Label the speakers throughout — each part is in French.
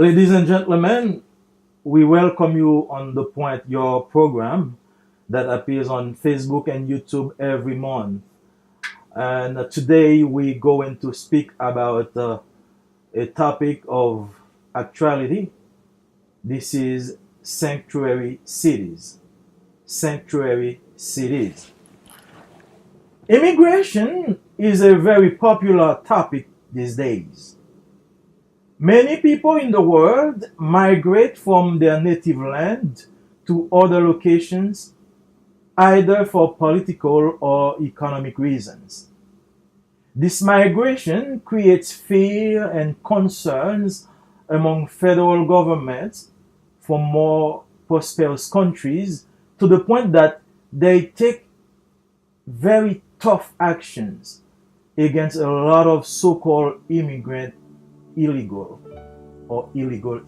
Speaker 1: Ladies and gentlemen, we welcome you on The Point, your program that appears on Facebook and YouTube every month. And today we're going to speak about a topic of actuality. This is sanctuary cities. Sanctuary cities. Immigration is a very popular topic these days. Many people in the world migrate from their native land to other locations, either for political or economic reasons. This migration creates fear and concerns among federal governments from more prosperous countries to the point that they take very tough actions against a lot of so-called illegal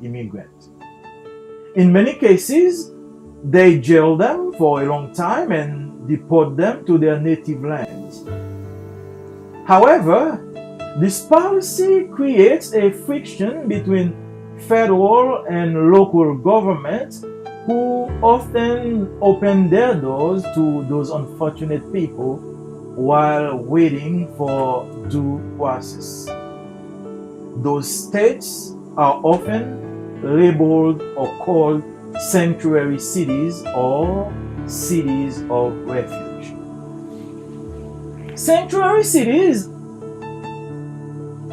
Speaker 1: immigrants. In many cases, they jail them for a long time and deport them to their native lands. However, this policy creates a friction between federal and local governments who often open their doors to those unfortunate people while waiting for due process. Those states are often labeled or called sanctuary cities or cities of refuge. Sanctuary cities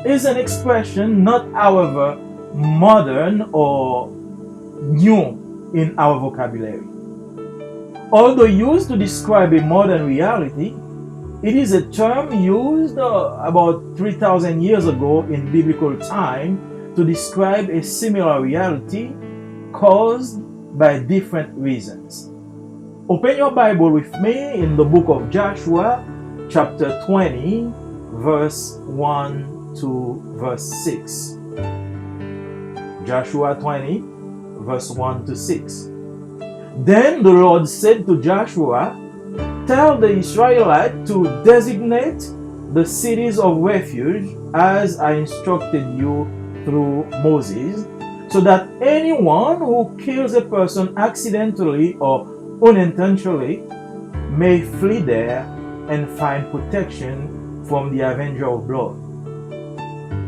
Speaker 1: is an expression not, however, modern or new in our vocabulary. Although used to describe a modern reality, it is a term used about 3,000 years ago in biblical time to describe a similar reality caused by different reasons. Open your Bible with me in the book of Joshua, chapter 20, verse 1 to verse 6. Joshua 20, verse 1 to 6. Then the Lord said to Joshua, "Tell the Israelites to designate the cities of refuge as I instructed you through Moses, so that anyone who kills a person accidentally or unintentionally may flee there and find protection from the avenger of blood.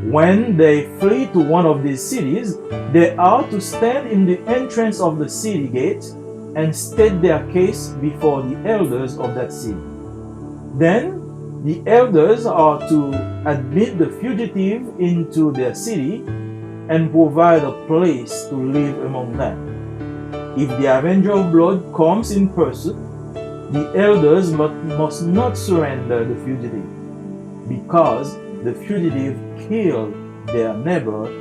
Speaker 1: When they flee to one of these cities, they are to stand in the entrance of the city gate and state their case before the elders of that city. Then the elders are to admit the fugitive into their city and provide a place to live among them. If the avenger of blood comes in pursuit, the elders must not surrender the fugitive, because the fugitive killed their neighbor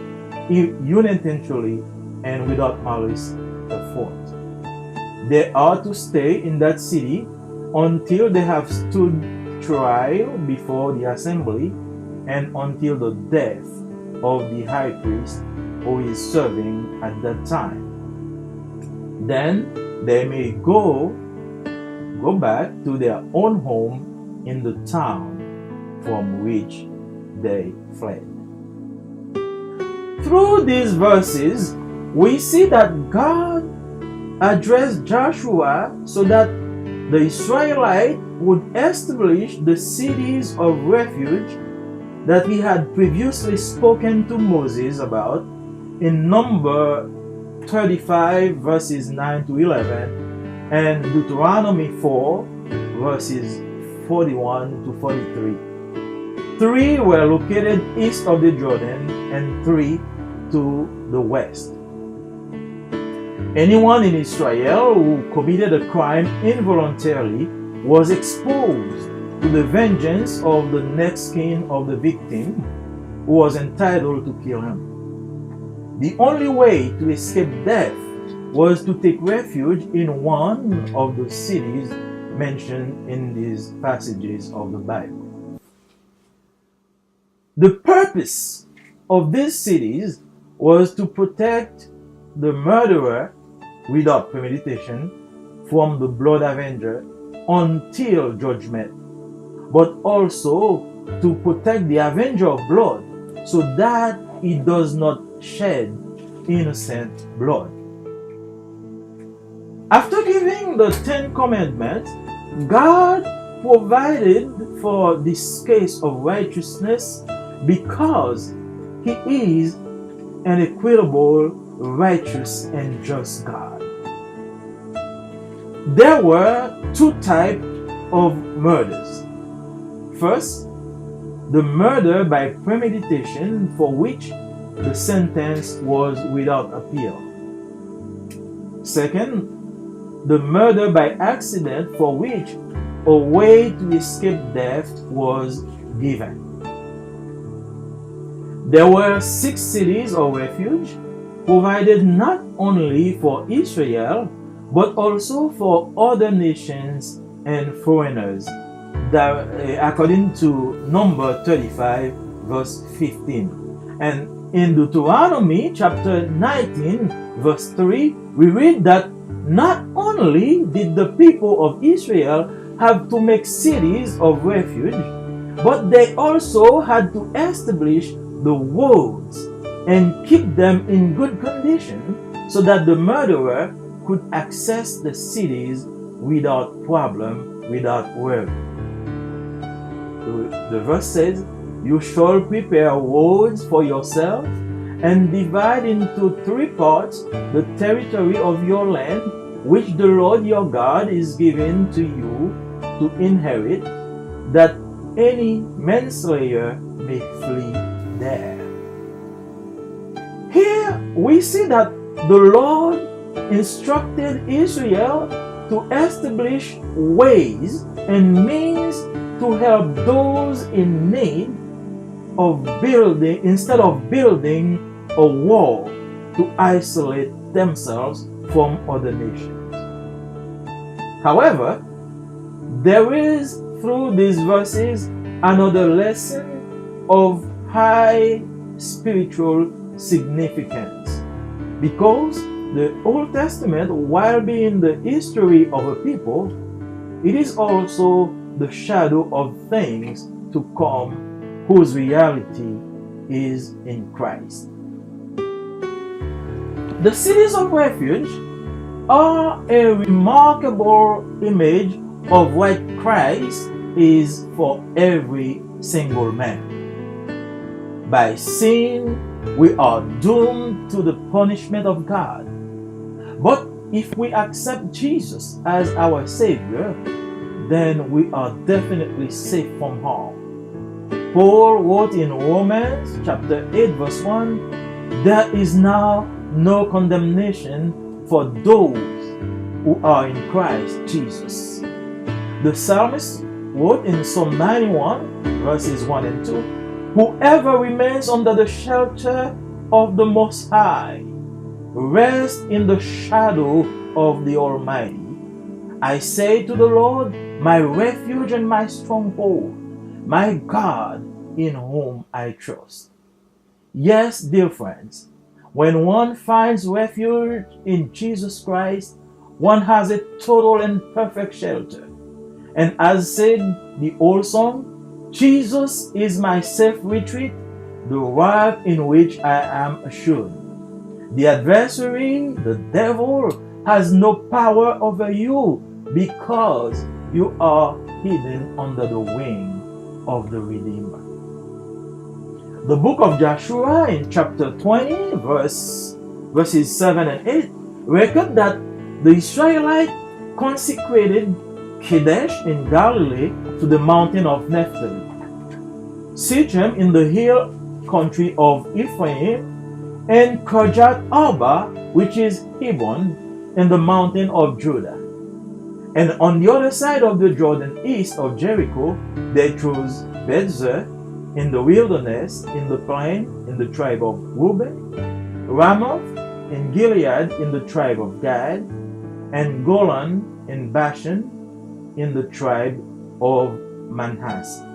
Speaker 1: unintentionally and without malice aforethought. They are to stay in that city until they have stood trial before the assembly and until the death of the high priest who is serving at that time. Then they may go back to their own home in the town from which they fled." Through these verses, we see that God addressed Joshua so that the Israelites would establish the cities of refuge that he had previously spoken to Moses about in Number 35 verses 9 to 11 and Deuteronomy 4 verses 41 to 43. 3 were located east of the Jordan and 3 to the west. Anyone in Israel who committed a crime involuntarily was exposed to the vengeance of the next kin of the victim, who was entitled to kill him. The only way to escape death was to take refuge in one of the cities mentioned in these passages of the Bible. The purpose of these cities was to protect the murderer without premeditation from the blood avenger until judgment, but also to protect the avenger of blood so that he does not shed innocent blood. After giving the Ten Commandments, God provided for this case of righteousness because He is an equitable, righteous, and just God. There were two types of murders. First, the murder by premeditation, for which the sentence was without appeal. Second, the murder by accident, for which a way to escape death was given. There were 6 cities of refuge provided not only for Israel but also for other nations and foreigners, that, according to Number 35 verse 15. And in Deuteronomy chapter 19 verse 3, we read that not only did the people of Israel have to make cities of refuge, but they also had to establish the walls and keep them in good condition so that the murderer could access the cities without problem, without worry. The verse says, "You shall prepare roads for yourself and divide into 3 parts the territory of your land, which the Lord your God is giving to you to inherit, that any manslayer may flee there." Here we see that the Lord instructed Israel to establish ways and means to help those in need of building, instead of building a wall to isolate themselves from other nations. However, there is through these verses another lesson of high spiritual significance, because the Old Testament, while being the history of a people, it is also the shadow of things to come whose reality is in Christ. The cities of refuge are a remarkable image of what Christ is for every single man. By sin, we are doomed to the punishment of God. But if we accept Jesus as our Savior, then we are definitely safe from harm. Paul wrote in Romans chapter 8 verse 1, "There is now no condemnation for those who are in Christ Jesus." The psalmist wrote in Psalm 91 verses 1 and 2, "Whoever remains under the shelter of the Most High rest in the shadow of the Almighty. I say to the Lord, my refuge and my stronghold, my God in whom I trust." Yes, dear friends, when one finds refuge in Jesus Christ, one has a total and perfect shelter. And as said the old song, "Jesus is my safe retreat, the rock in which I am assured." The adversary, the devil, has no power over you because you are hidden under the wing of the Redeemer. The book of Joshua in chapter 20 verses 7 and 8 record that the Israelites consecrated Kadesh in Galilee to the mountain of Naphtali, Sichem in the hill country of Ephraim, and Kirjath Arba, which is Hebron, in the mountain of Judah. And on the other side of the Jordan, east of Jericho, they chose Bethzer in the wilderness, in the plain, in the tribe of Reuben, Ramoth in Gilead, in the tribe of Gad, and Golan in Bashan, in the tribe of Manasseh.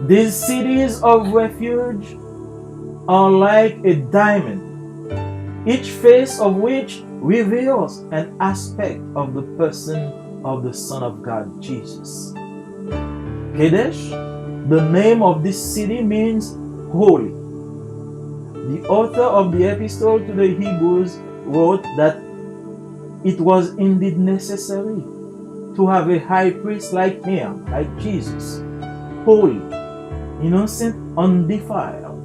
Speaker 1: These cities of refuge are like a diamond, each face of which reveals an aspect of the person of the Son of God, Jesus. Kadesh, the name of this city, means holy. The author of the epistle to the Hebrews wrote that it was indeed necessary to have a high priest like him, like Jesus, holy, innocent, undefiled,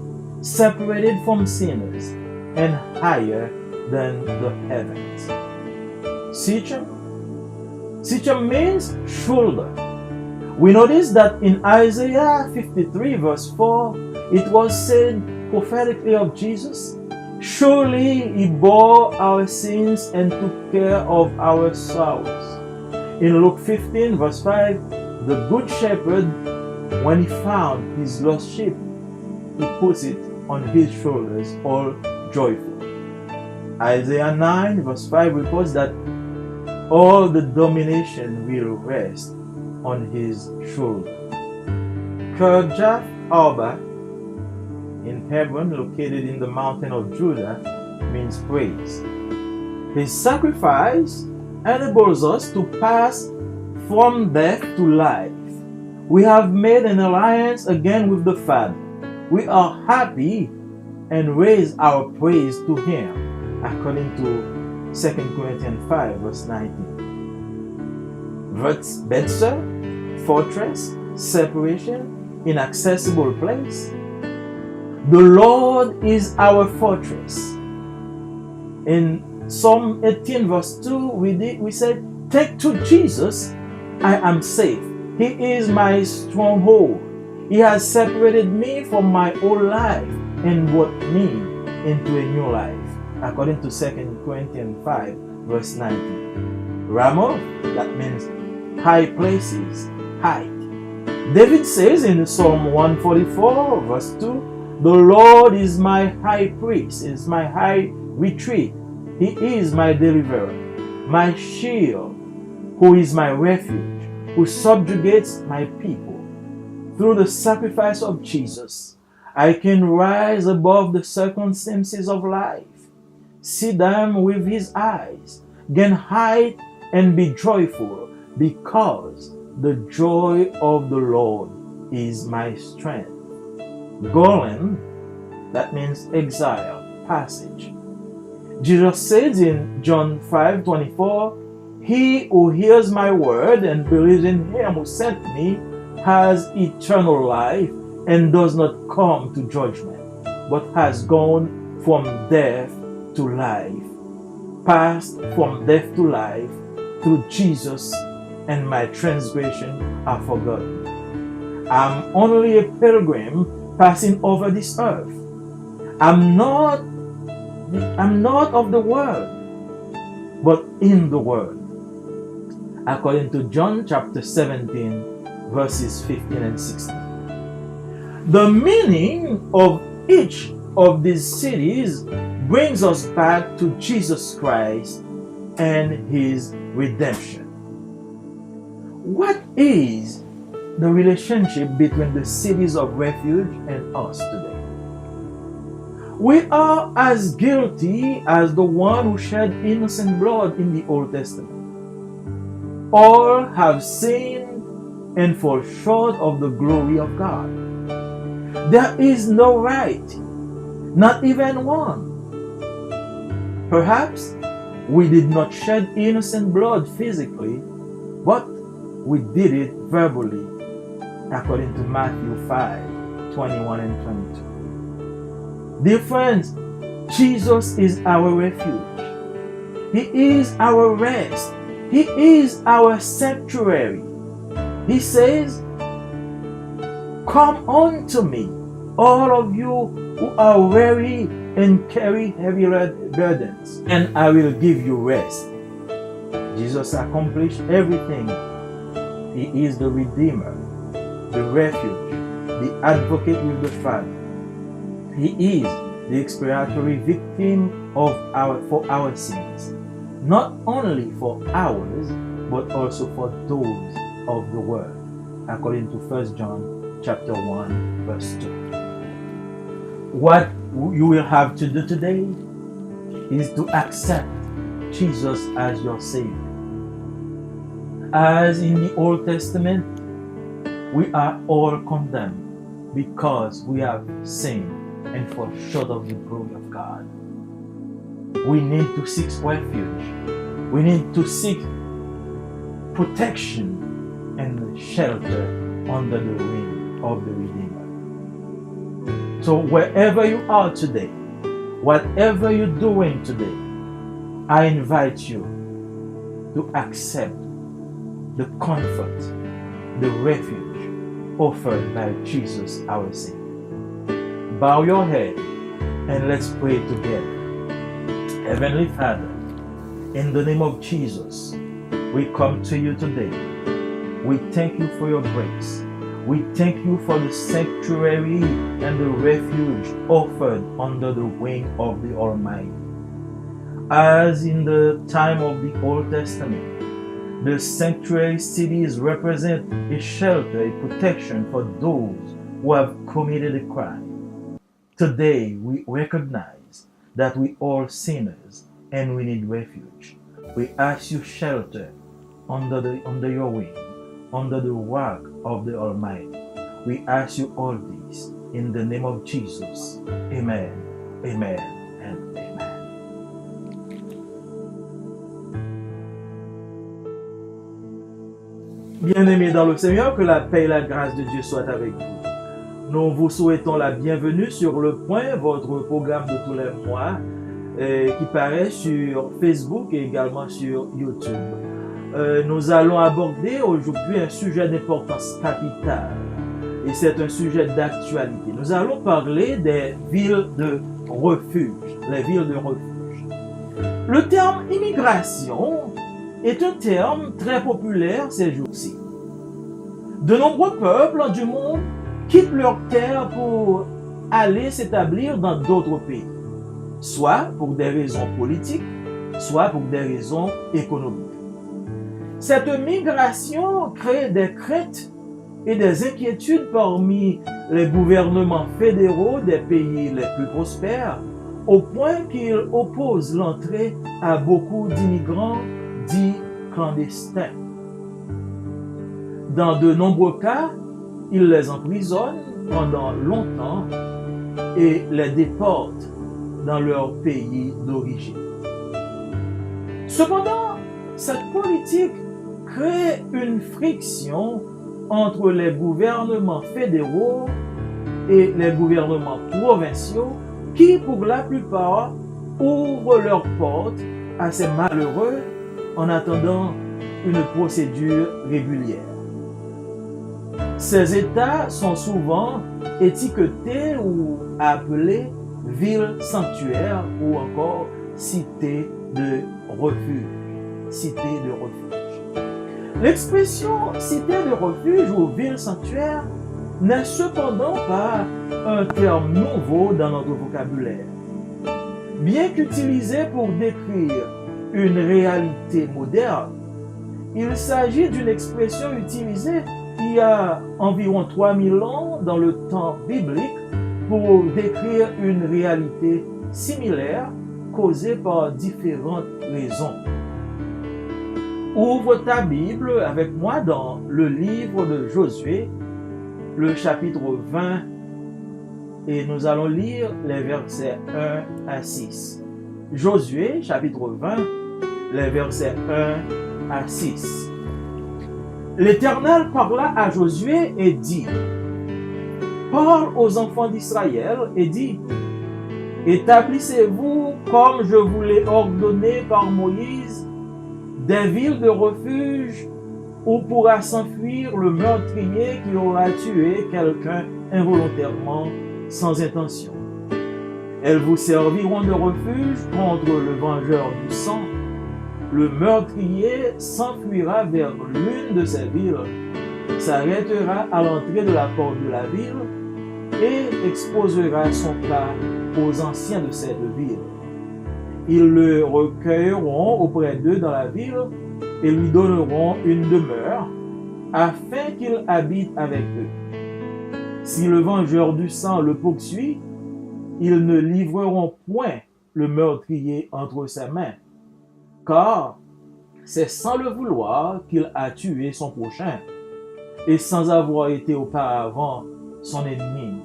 Speaker 1: separated from sinners, and higher than the heavens. Sicham? Sicham means shoulder. We notice that in Isaiah 53 verse 4, it was said prophetically of Jesus, surely he bore our sins and took care of our sorrows. In Luke 15 verse 5, the good shepherd, when he found his lost sheep, he puts it on his shoulders, all joyful. Isaiah 9 verse 5 reports that all the domination will rest on his shoulder. Kirjath Arba in Hebron, located in the mountain of Judah, means praise. His sacrifice enables us to pass from death to life. We have made an alliance again with the Father. We are happy and raise our praise to him, according to 2 Corinthians 5 verse 19. Betzer, fortress, separation, inaccessible place. The Lord is our fortress. In Psalm 18 verse 2, we said, take to Jesus, I am safe. He is my stronghold. He has separated me from my old life and brought me into a new life, according to 2 Corinthians 5 verse 19. Ramoth, that means high places, height. David says in Psalm 144 verse 2, the Lord is my high priest, is my high retreat. He is my deliverer, my shield, who is my refuge, who subjugates my people. Through the sacrifice of Jesus, I can rise above the circumstances of life, see them with his eyes, gain height and be joyful, because the joy of the Lord is my strength. Golan, that means exile, passage. Jesus says in John 5:24, he who hears my word and believes in him who sent me has eternal life and does not come to judgment, but has gone from death to life, passed from death to life through Jesus, and my transgression are forgotten. I'm only a pilgrim passing over this earth. I'm not of the world, but in the world. According to John chapter 17, verses 15 and 16. The meaning of each of these cities brings us back to Jesus Christ and his redemption. What is the relationship between the cities of refuge and us today? We are as guilty as the one who shed innocent blood in the Old Testament. All have sinned and fall short of the glory of God. There is no right, not even one. Perhaps we did not shed innocent blood physically, but we did it verbally, according to Matthew 5:21 and 22. Dear friends, Jesus is our refuge. He is our rest. He is our sanctuary. He says, come unto me, all of you who are weary and carry heavy burdens, and I will give you rest. Jesus accomplished everything. He is the Redeemer, the refuge, the advocate with the Father. He is the expiatory victim for our sins, not only for ours, but also for those of the world, according to 1 John chapter 1, verse 2. What you will have to do today is to accept Jesus as your Savior. As in the Old Testament, we are all condemned because we have sinned and fall short of the glory of God. We need to seek refuge. We need to seek protection and shelter under the wing of the Redeemer. So wherever you are today, whatever you're doing today, I invite you to accept the comfort, the refuge offered by Jesus our Savior. Bow your head and let's pray together. Heavenly Father, in the name of Jesus, we come to you today. We thank you for your grace. We thank you for the sanctuary and the refuge offered under the wing of the Almighty. As in the time of the Old Testament, the sanctuary cities represent a shelter, a protection for those who have committed a crime. Today, we recognize that we are sinners and we need refuge. We ask you shelter under your wing, under the work of the Almighty. We ask you all this in the name of Jesus. Amen, amen, and amen. Bien-aimés dans le Seigneur, que la paix et la grâce de Dieu soient avec vous. Nous vous souhaitons la bienvenue sur Le Point, votre programme de tous les mois qui paraît sur Facebook et également sur YouTube. Nous allons aborder aujourd'hui un sujet d'importance capitale et c'est un sujet d'actualité. Nous allons parler des villes de refuge, les villes de refuge. Le terme immigration est un terme très populaire ces jours-ci. De nombreux peuples du monde quittent leur terre pour aller s'établir dans d'autres pays, soit pour des raisons politiques, soit pour des raisons économiques. Cette migration crée des craintes et des inquiétudes parmi les gouvernements fédéraux des pays les plus prospères, au point qu'ils opposent l'entrée à beaucoup d'immigrants dits clandestins. Dans de nombreux cas, ils les emprisonnent pendant longtemps et les déportent dans leur pays d'origine. Cependant, cette politique crée une friction entre les gouvernements fédéraux et les gouvernements provinciaux qui, pour la plupart, ouvrent leurs portes à ces malheureux en attendant une procédure régulière. Ces États sont souvent étiquetés ou appelés villes sanctuaires ou encore cités de refuge. Cité de refuge. L'expression cité de refuge ou ville sanctuaire n'est cependant pas un terme nouveau dans notre vocabulaire. Bien qu'utilisé pour décrire une réalité moderne, il s'agit d'une expression utilisée il y a environ 3000 ans dans le temps biblique pour décrire une réalité similaire causée par différentes raisons. Ouvre ta Bible avec moi dans le livre de Josué, le chapitre 20, et nous allons lire les versets 1 à 6. Josué, chapitre 20, les versets 1 à 6. L'Éternel parla à Josué et dit: Parle aux enfants d'Israël et dit: Établissez-vous, comme je vous l'ai ordonné par Moïse, des villes de refuge où pourra s'enfuir le meurtrier qui aura tué quelqu'un involontairement, sans intention. Elles vous serviront de refuge contre le vengeur du sang. Le meurtrier s'enfuira vers l'une de ces villes, s'arrêtera à l'entrée de la porte de la ville et exposera son cas aux anciens de cette ville. Ils le recueilleront auprès d'eux dans la ville et lui donneront une demeure afin qu'il habite avec eux. Si le vengeur du sang le poursuit, ils ne livreront point le meurtrier entre ses mains, car c'est sans le vouloir qu'il a tué son prochain et sans avoir été auparavant son ennemi.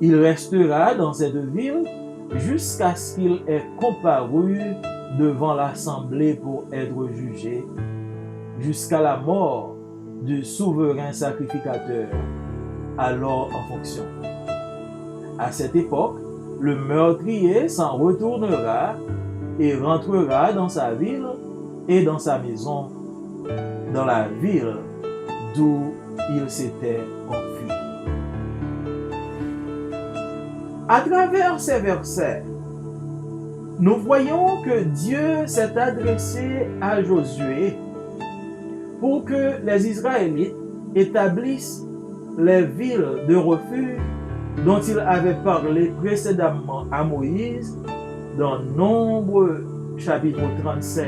Speaker 1: Il restera dans cette ville jusqu'à ce qu'il ait comparu devant l'assemblée pour être jugé, jusqu'à la mort du souverain sacrificateur, alors en fonction. À cette époque, le meurtrier s'en retournera et rentrera dans sa ville et dans sa maison, dans la ville d'où il s'était enfui. À travers ces versets, nous voyons que Dieu s'est adressé à Josué pour que les Israélites établissent les villes de refuge dont il avait parlé précédemment à Moïse dans Nombre chapitre 35,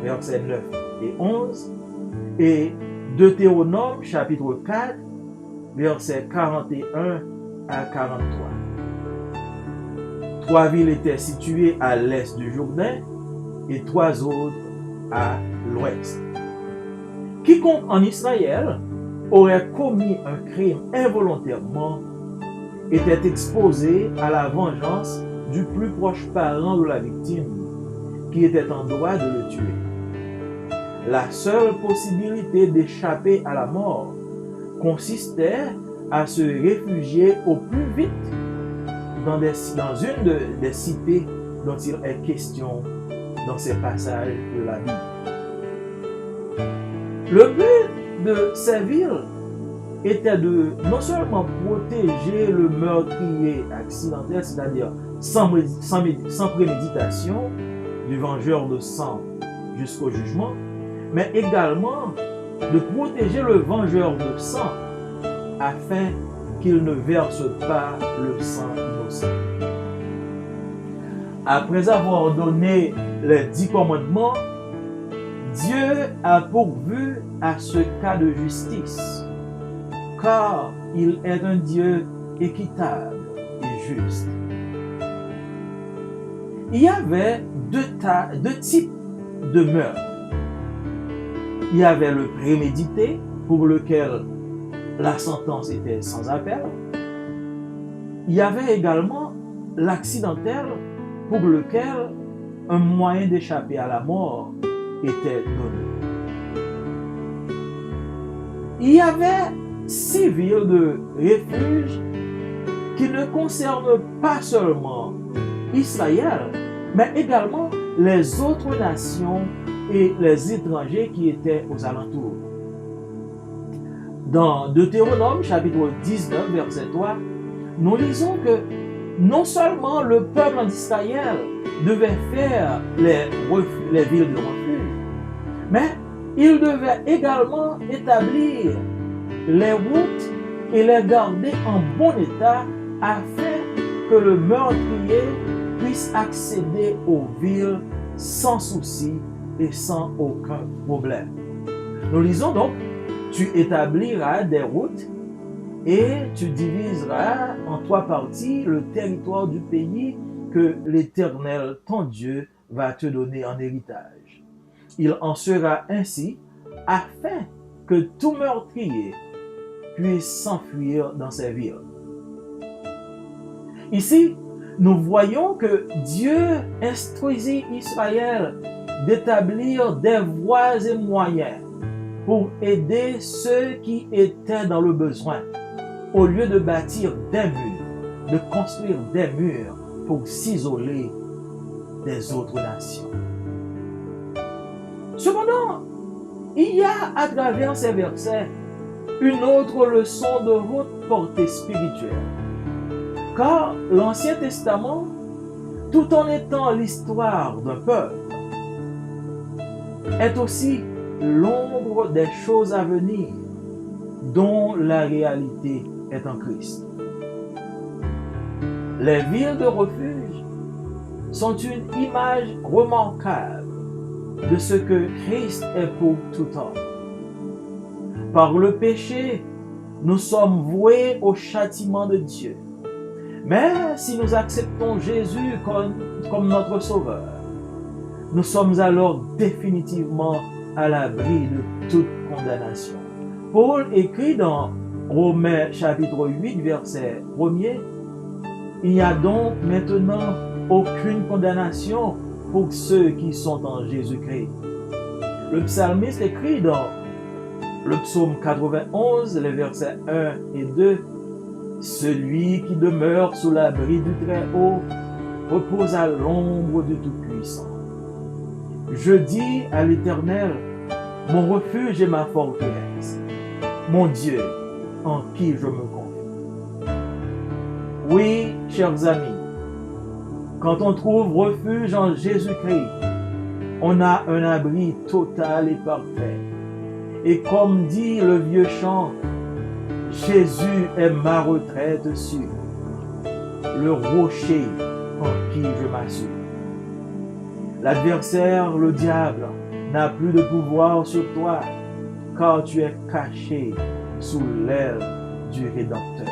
Speaker 1: versets 9 et 11, et Deutéronome chapitre 4, versets 41 à 43. 3 villes étaient situées à l'est du Jourdain et 3 autres à l'ouest. Quiconque en Israël aurait commis un crime involontairement était exposé à la vengeance du plus proche parent de la victime, qui était en droit de le tuer. La seule possibilité d'échapper à la mort consistait à se réfugier au plus vite dans une des cités dont il est question dans ces passages de la Bible. Le but de ces villes était de non seulement protéger le meurtrier accidentel, c'est-à-dire sans préméditation, du vengeur de sang jusqu'au jugement, mais également de protéger le vengeur de sang afin qu'il ne verse pas le sang innocent. Après avoir donné les 10 commandements, Dieu a pourvu à ce cas de justice, car il est un Dieu équitable et juste. Il y avait deux types de meurtres. Il y avait le prémédité, pour lequel la sentence était sans appel. Il y avait également l'accidentel, pour lequel un moyen d'échapper à la mort était donné. Il y avait 6 villes de refuge qui ne concernent pas seulement Israël, mais également les autres nations et les étrangers qui étaient aux alentours. Dans Deutéronome chapitre 19, verset 3, nous lisons que non seulement le peuple d'Israël devait faire les villes de refuge, mais il devait également établir les routes et les garder en bon état afin que le meurtrier puisse accéder aux villes sans souci et sans aucun problème. Nous lisons donc, tu établiras des routes et tu diviseras en 3 parties le territoire du pays que l'Éternel, ton Dieu, va te donner en héritage. Il en sera ainsi afin que tout meurtrier puisse s'enfuir dans ces villes. Ici, nous voyons que Dieu instruisit Israël d'établir des voies et moyens pour aider ceux qui étaient dans le besoin, au lieu de bâtir des murs, de construire des murs pour s'isoler des autres nations. Cependant, il y a à travers ces versets une autre leçon de haute portée spirituelle. Car l'Ancien Testament, tout en étant l'histoire d'un peuple, est aussi l'ombre des choses à venir dont la réalité est en Christ. Les villes de refuge sont une image remarquable de ce que Christ est pour tout homme. Par le péché, nous sommes voués au châtiment de Dieu. Mais si nous acceptons Jésus comme notre Sauveur, nous sommes alors définitivement à l'abri de toute condamnation. Paul écrit dans Romains chapitre 8, verset 1er. Il n'y a donc maintenant aucune condamnation pour ceux qui sont en Jésus-Christ. Le psalmiste écrit dans le psaume 91, les versets 1 et 2, « Celui qui demeure sous l'abri du Très-Haut repose à l'ombre du Tout-Puissant. Je dis à l'Éternel, mon refuge et ma forteresse, mon Dieu, en qui je me confie. » Oui, chers amis, quand on trouve refuge en Jésus-Christ, on a un abri total et parfait. Et comme dit le vieux chant, Jésus est ma retraite sûre, le rocher en qui je m'assure. L'adversaire, le diable, n'a plus de pouvoir sur toi, car tu es caché sous l'aile du Rédempteur.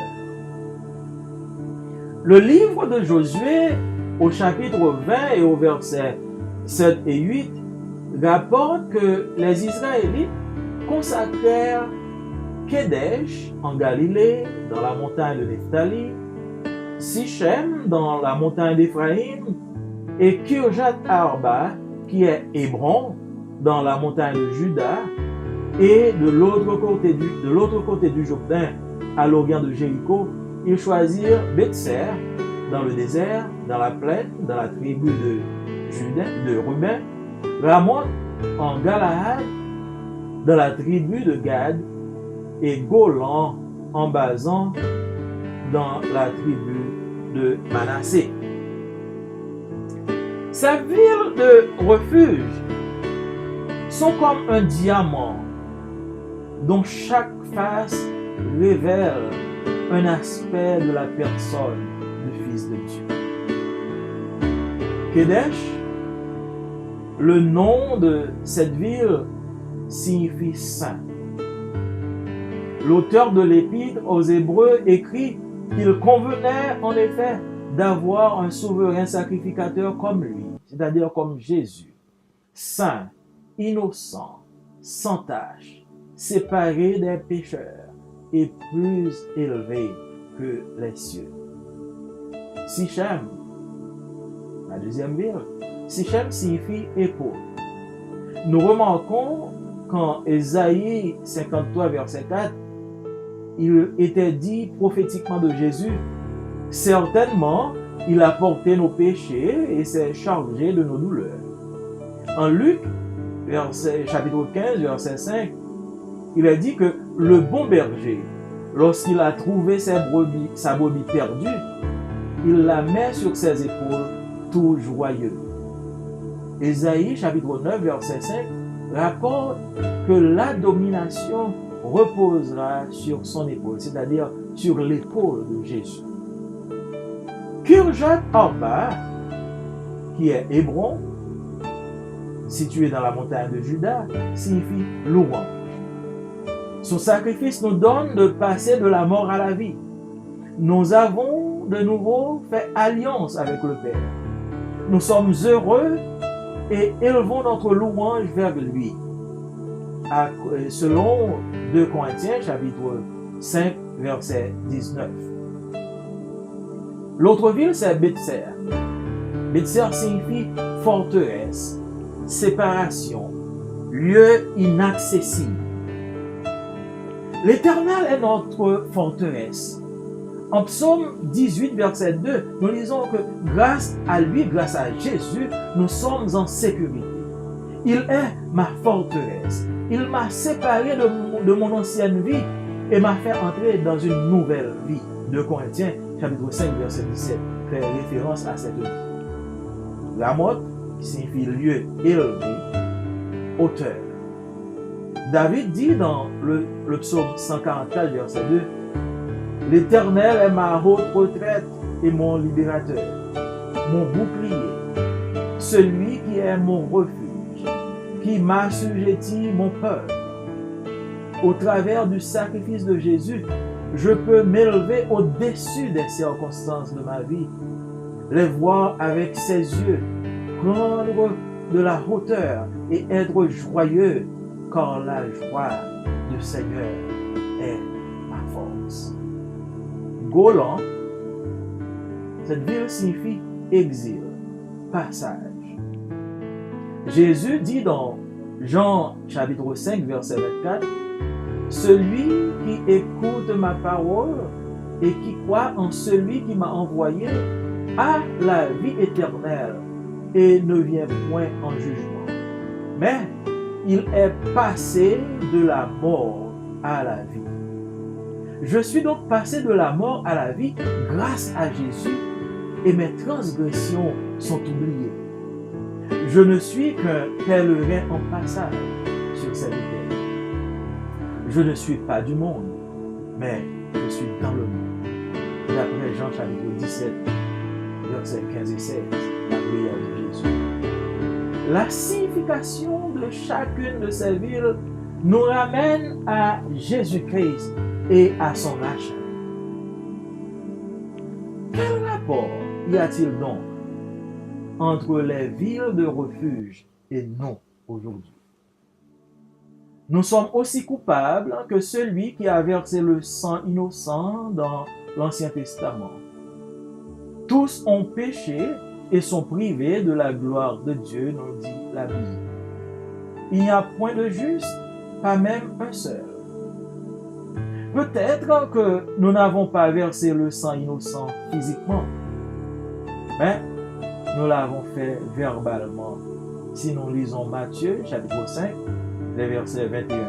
Speaker 1: Le livre de Josué, au chapitre 20 et au verset 7 et 8, rapporte que les Israélites consacrèrent Kedesh en Galilée, dans la montagne de Nephtali, Sichem dans la montagne d'Éphraïm, et Kirjat Arba, qui est Hébron, dans la montagne de Juda, et de l'autre côté du Jourdain, à l'orient de Jéricho, ils choisirent Bethser, dans le désert, dans la plaine, dans la tribu de Ruben, Ramoth en Galaad, dans la tribu de Gad, et Golan en Basan, dans la tribu de Manassé. Ces villes de refuge sont comme un diamant dont chaque face révèle un aspect de la personne du Fils de Dieu. Kedesh, le nom de cette ville signifie saint. L'auteur de l'Épître aux Hébreux écrit qu'il convenait en effet d'avoir un souverain sacrificateur comme lui, c'est-à-dire comme Jésus, saint, innocent, sans tache, séparé des pécheurs et plus élevé que les cieux. Sichem, la deuxième ville, Sichem signifie épaule. Nous remarquons qu'en Ésaïe 53, verset 4, il était dit prophétiquement de Jésus, « Certainement, il a porté nos péchés et s'est chargé de nos douleurs. » En Luc, chapitre 15, verset 5, il est dit que le bon berger, lorsqu'il a trouvé sa brebis perdue, il la met sur ses épaules tout joyeux. Ésaïe, chapitre 9, verset 5, rapporte que la domination reposera sur son épaule, c'est-à-dire sur l'épaule de Jésus. Kirjat Arba, qui est Hébron, situé dans la montagne de Juda, signifie louange. Son sacrifice nous donne de passer de la mort à la vie. Nous avons de nouveau fait alliance avec le Père. Nous sommes heureux et élevons notre louange vers lui. Selon 2 Corinthiens, chapitre 5, verset 19. L'autre ville, c'est Bethser. Bethser signifie forteresse, séparation, lieu inaccessible. L'Éternel est notre forteresse. En Psaume 18, verset 2, nous lisons que grâce à lui, grâce à Jésus, nous sommes en sécurité. Il est ma forteresse. Il m'a séparé de mon ancienne vie et m'a fait entrer dans une nouvelle vie. 2 Corinthiens, chapitre 5, verset 17, fait référence à cette vie. Ramoth, qui signifie lieu élevé, hauteur. David dit dans le psaume 144, verset 2, « L'Éternel est ma haute retraite et mon libérateur, mon bouclier, celui qui est mon refuge, qui m'assujettit mon peuple. Au travers du sacrifice de Jésus, je peux m'élever au-dessus des circonstances de ma vie, les voir avec ses yeux, prendre de la hauteur et être joyeux, car la joie du Seigneur est ma force. » Golan. Cette ville signifie exil, passage. Jésus dit dans Jean chapitre 5, verset 24, « Celui qui écoute ma parole et qui croit en celui qui m'a envoyé a la vie éternelle et ne vient point en jugement. Mais il est passé de la mort à la vie. » Je suis donc passé de la mort à la vie grâce à Jésus et mes transgressions sont oubliées. Je ne suis qu'un pèlerin en passage sur cette terre. Je ne suis pas du monde, mais je suis dans le monde. D'après Jean chapitre 17, versets 15 et 16, la prière de Jésus. La signification de chacune de ces villes nous ramène à Jésus-Christ et à son rachat. Quel rapport y a-t-il donc entre les villes de refuge et nous aujourd'hui? Nous sommes aussi coupables que celui qui a versé le sang innocent dans l'Ancien Testament. Tous ont péché et sont privés de la gloire de Dieu, nous dit la Bible. Il n'y a point de juste, pas même un seul. Peut-être que nous n'avons pas versé le sang innocent physiquement, mais nous l'avons fait verbalement. Si nous lisons Matthieu, chapitre 5, les versets 21 et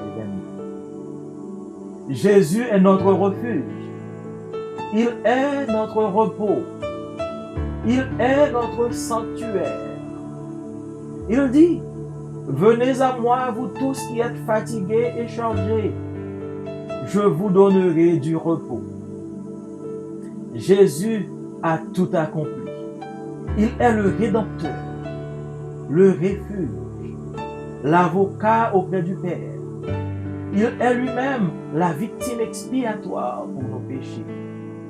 Speaker 1: 22. Jésus est notre refuge. Il est notre repos. Il est notre sanctuaire. Il dit, « Venez à moi, vous tous qui êtes fatigués et chargés. Je vous donnerai du repos. » Jésus a tout accompli. Il est le Rédempteur, le refuge, l'avocat auprès du Père. Il est lui-même la victime expiatoire pour nos péchés.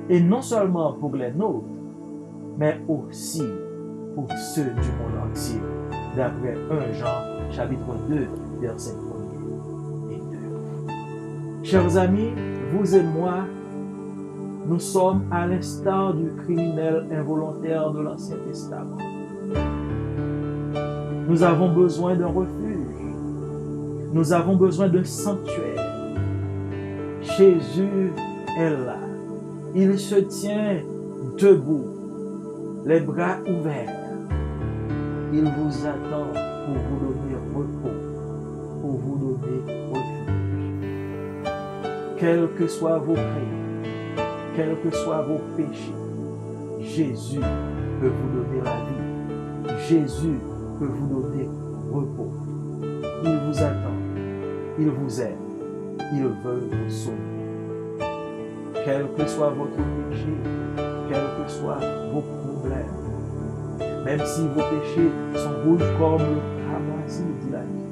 Speaker 1: Et non seulement pour les nôtres, mais aussi pour ceux du monde entier, d'après 1 Jean, chapitre 2, versets 1 et 2. Chers amis, vous et moi, nous sommes à l'instar du criminel involontaire de l'Ancien Testament. Nous avons besoin d'un refuge. Nous avons besoin d'un sanctuaire. Jésus est là. Il se tient debout, les bras ouverts. Il vous attend pour vous donner repos, pour vous donner refuge. Quels que soient vos crimes, quels que soient vos péchés, Jésus peut vous donner la vie. Jésus peut vous donner repos. Il vous attend, il vous aime, il veut vous sauver. Quel que soit votre péché, quels que soient vos problèmes, même si vos péchés sont rouges comme le cramoisi, dit la Bible,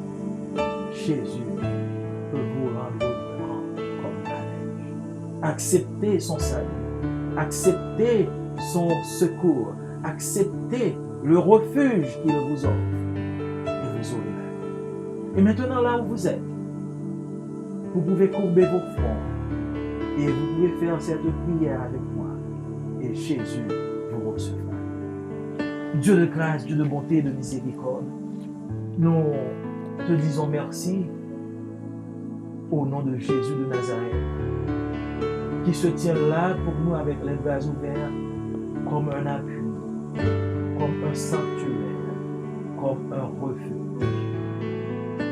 Speaker 1: Jésus peut vous rendre blanc comme la neige. Acceptez son salut, acceptez son secours, acceptez le refuge qu'il vous offre et vous aurez la vie. Et maintenant, là où vous êtes, vous pouvez courber vos fronts et vous pouvez faire cette prière avec moi et Jésus vous recevra. Dieu de grâce, Dieu de bonté et de miséricorde, nous te disons merci au nom de Jésus de Nazareth qui se tient là pour nous avec les bras ouverts comme un appui, comme un sanctuaire, comme un refuge.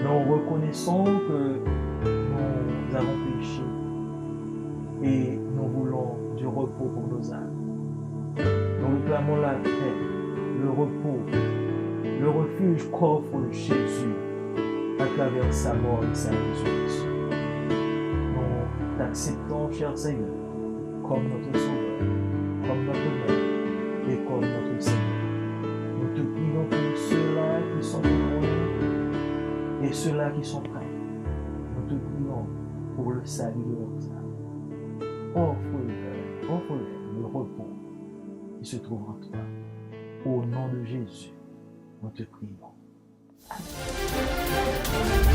Speaker 1: Nous reconnaissons que nous avons péché et nous voulons du repos pour nos âmes. Nous réclamons la paix, le repos, le refuge qu'offre Jésus à travers sa mort et sa résurrection. Nous t'acceptons, cher Seigneur, comme notre Sauveur, comme notre Maître et comme notre Seigneur. Nous te prions pour ceux-là qui sont heureux et ceux-là qui sont prêts. Nous te prions pour le salut de leurs âmes. Offre-leur le repos qui se trouve en toi. Au nom de Jésus, nous te prions. Amen.